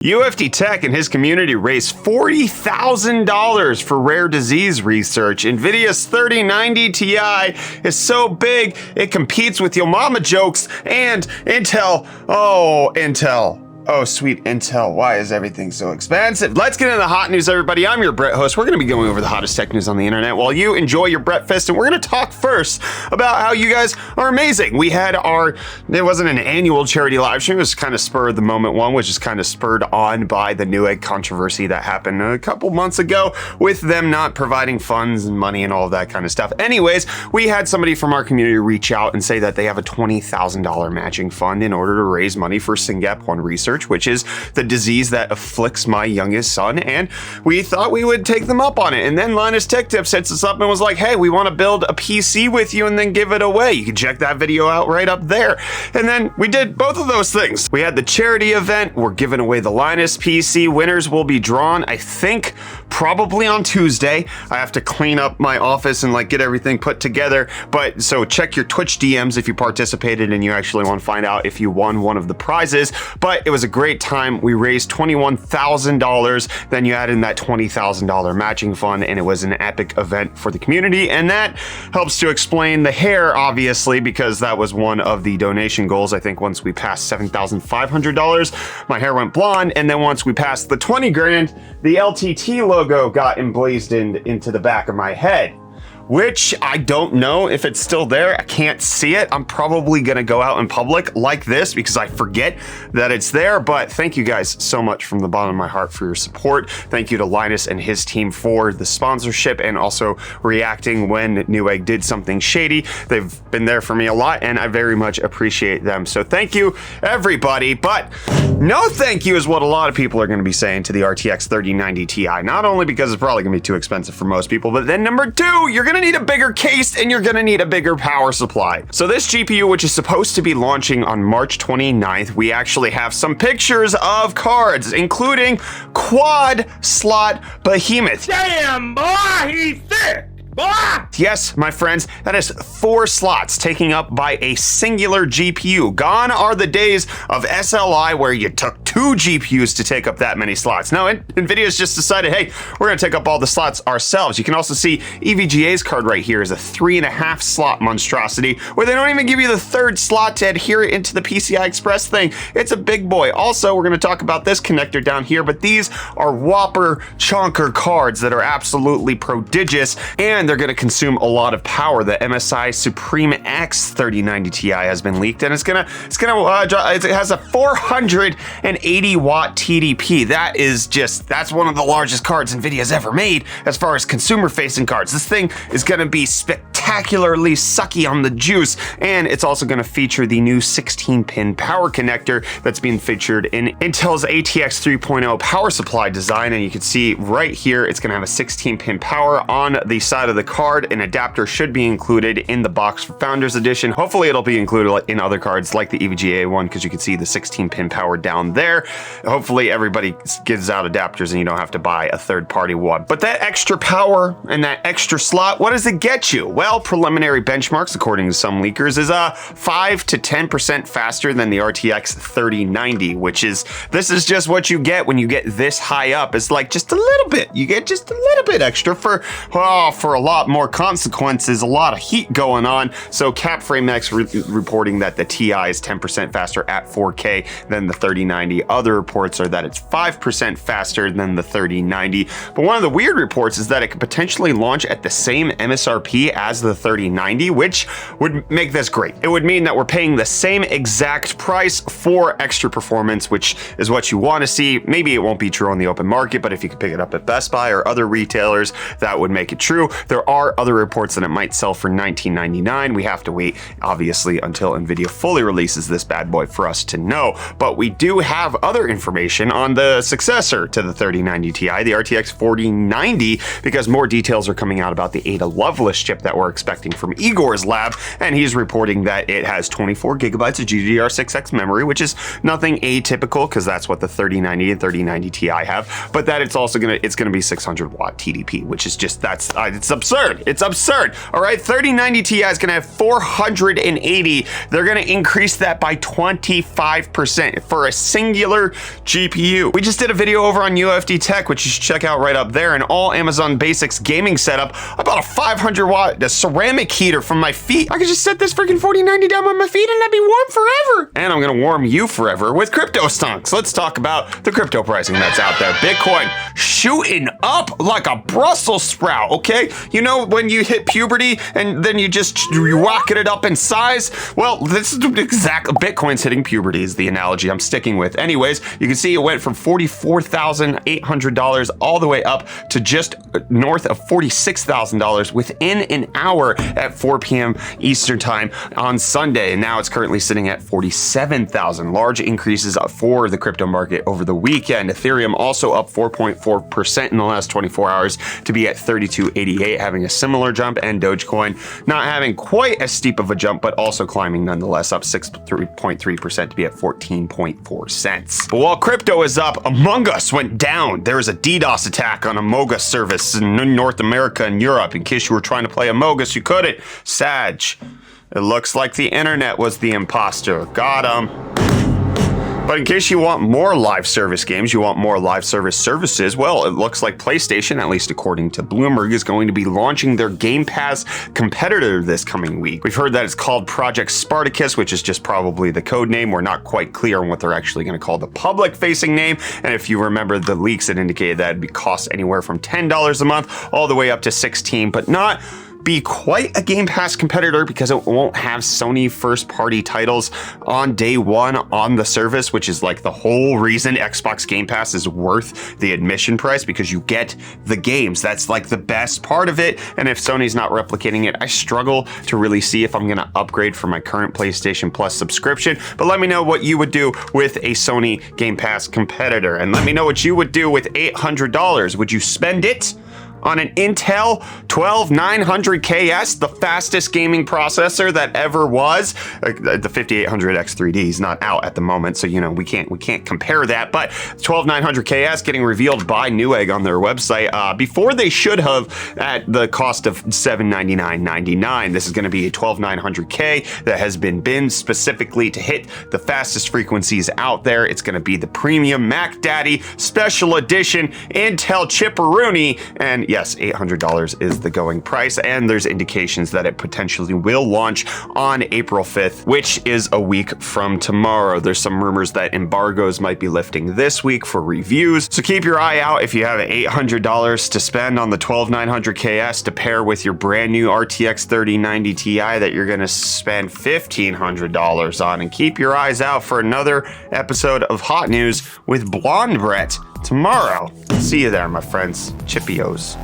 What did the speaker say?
UFD Tech and his community raised $40,000 for rare disease research. NVIDIA's 3090 Ti is so big, it competes with Yo Mama jokes and Intel. Oh, Intel. Oh, sweet Intel. Why is everything so expensive? Let's get into the hot news, everybody. I'm your Brett host. We're going to be going over the hottest tech news on the internet while you enjoy your breakfast. And we're going to talk first about how you guys are amazing. We had it wasn't an annual charity live stream. It was kind of spur of the moment one, which is kind of spurred on by the Newegg controversy that happened a couple months ago with them not providing funds and money and all of that kind of stuff. Anyways, we had somebody from our community reach out and say that they have a $20,000 matching fund in order to raise money for SYNGAP1 research, which is the disease that afflicts my youngest son, and we thought we would take them up on it. And then Linus Tech Tips hits us up and was like, hey, we want to build a PC with you and then give it away. You can check that video out right up there. And then we did both of those things. We had the charity event. We're giving away the Linus PC. Winners will be drawn, I think, probably on Tuesday. I have to clean up my office and get everything put together. But so check your Twitch DMs if you participated and you actually want to find out if you won one of the prizes. But it was a great time. We raised $21,000. Then you add in that $20,000 matching fund, and it was an epic event for the community. And that helps to explain the hair, obviously, because that was one of the donation goals. I think once we passed $7,500, my hair went blonde. And then once we passed the 20 grand, the LTT logo got emblazoned into the back of my head, which I don't know if it's still there. I can't see it. I'm probably gonna go out in public like this because I forget that it's there. But thank you guys so much from the bottom of my heart for your support. Thank you to Linus and his team for the sponsorship and also reacting when Newegg did something shady. They've been there for me a lot and I very much appreciate them. So thank you, everybody. But no thank you is what a lot of people are gonna be saying to the RTX 3090 Ti. Not only because it's probably gonna be too expensive for most people, but then number two, you're gonna need a bigger case and you're gonna need a bigger power supply. So this GPU, which is supposed to be launching on March 29th, we actually have some pictures of cards, including quad slot behemoth. Damn, boy, he's thick. Boy! Yes, my friends, that is 4 slots taking up by a singular GPU. Gone are the days of SLI where you took 2 GPUs to take up that many slots. Now, NVIDIA's just decided, hey, we're gonna take up all the slots ourselves. You can also see EVGA's card right here is a 3.5 slot monstrosity where they don't even give you the 3rd slot to adhere it into the PCI Express thing. It's a big boy. Also, we're gonna talk about this connector down here, but these are Whopper chonker cards that are absolutely prodigious, and they're going to consume a lot of power. The MSI Supreme X 3090 Ti has been leaked, and it has a 480 watt TDP. That's one of the largest cards NVIDIA's ever made as far as consumer facing cards. This thing is going to be spectacularly sucky on the juice, and it's also going to feature the new 16-pin power connector that's being featured in Intel's ATX 3.0 power supply design. And you can see right here, it's going to have a 16-pin power on the side of the card. An adapter should be included in the box for Founders Edition. Hopefully it'll be included in other cards like the EVGA one, because you can see the 16-pin power down there. Hopefully everybody gives out adapters and you don't have to buy a third-party one. But that extra power and that extra slot, what does it get you? Well, preliminary benchmarks, according to some leakers, is 5 to 10% faster than the RTX 3090, this is just what you get when you get this high up. It's like just a little bit. You get just a little bit extra for a lot more consequences, a lot of heat going on. So CapFrameX reporting that the Ti is 10% faster at 4K than the 3090. Other reports are that it's 5% faster than the 3090. But one of the weird reports is that it could potentially launch at the same MSRP as the 3090, which would make this great. It would mean that we're paying the same exact price for extra performance, which is what you want to see. Maybe it won't be true on the open market, but if you could pick it up at Best Buy or other retailers, that would make it true. There are other reports that it might sell for $19.99. We have to wait, obviously, until NVIDIA fully releases this bad boy for us to know. But we do have other information on the successor to the 3090 Ti, the RTX 4090, because more details are coming out about the Ada Lovelace chip that we're expecting from Igor's lab, and he's reporting that it has 24 gigabytes of GDDR6X memory, which is nothing atypical because that's what the 3090 and 3090 Ti have, but that it's also gonna be 600 watt TDP, which is just, it's absurd. It's absurd. All right, 3090 Ti is gonna have 480. They're gonna increase that by 25% for a singular GPU. We just did a video over on UFD Tech, which you should check out right up there, an all Amazon Basics gaming setup. I bought a 500 watt ceramic heater from my feet. I could just set this freaking 4090 down on my feet and I'd be warm forever. And I'm gonna warm you forever with crypto stonks. Let's talk about the crypto pricing that's out there. Bitcoin shooting up like a Brussels sprout, okay? You know when you hit puberty and then you rocket it up in size? Well, this is exactly, Bitcoin's hitting puberty is the analogy I'm sticking with. Anyways, you can see it went from $44,800 all the way up to just north of $46,000 within an hour at 4 p.m. Eastern time on Sunday. And now it's currently sitting at 47,000. Large increases for the crypto market over the weekend. Ethereum also up 4.4% in the last 24 hours to be at 3288, having a similar jump, and Dogecoin not having quite as steep of a jump, but also climbing nonetheless, up 6.3% to be at 14.4 cents. But while crypto is up, Among Us went down. There was a DDoS attack on Among Us service in North America and Europe. In case you were trying to play Among Us, you couldn't. Sag. It looks like the internet was the imposter. Got him. But in case you want more live service games, you want more live service services, well, it looks like PlayStation, at least according to Bloomberg, is going to be launching their Game Pass competitor this coming week. We've heard that it's called Project Spartacus, which is just probably the code name. We're not quite clear on what they're actually going to call the public-facing name. And if you remember the leaks, it indicated that it'd cost anywhere from $10 a month all the way up to $16, but not be quite a Game Pass competitor because it won't have Sony first-party titles on day one on the service, which is like the whole reason Xbox Game Pass is worth the admission price, because you get the games. That's like the best part of it. And if Sony's not replicating it, I struggle to really see if I'm going to upgrade from my current PlayStation Plus subscription. But let me know what you would do with a Sony Game Pass competitor, and let me know what you would do with $800. Would you spend it on an Intel 12900KS, the fastest gaming processor that ever was? The 5800X3D is not out at the moment, so you know we can't compare that. But 12900KS getting revealed by Newegg on their website before they should have, at the cost of $799.99. This is going to be a 12900K that has been binned specifically to hit the fastest frequencies out there. It's going to be the premium Mac Daddy Special Edition Intel Chipperoonie, and yes, $800 is the going price, and there's indications that it potentially will launch on April 5th, which is a week from tomorrow. There's some rumors that embargoes might be lifting this week for reviews, so keep your eye out if you have $800 to spend on the 12900KS to pair with your brand new RTX 3090 Ti that you're going to spend $1,500 on. And keep your eyes out for another episode of Hot News with Blonde Brett tomorrow. See you there, my friends. Chippios.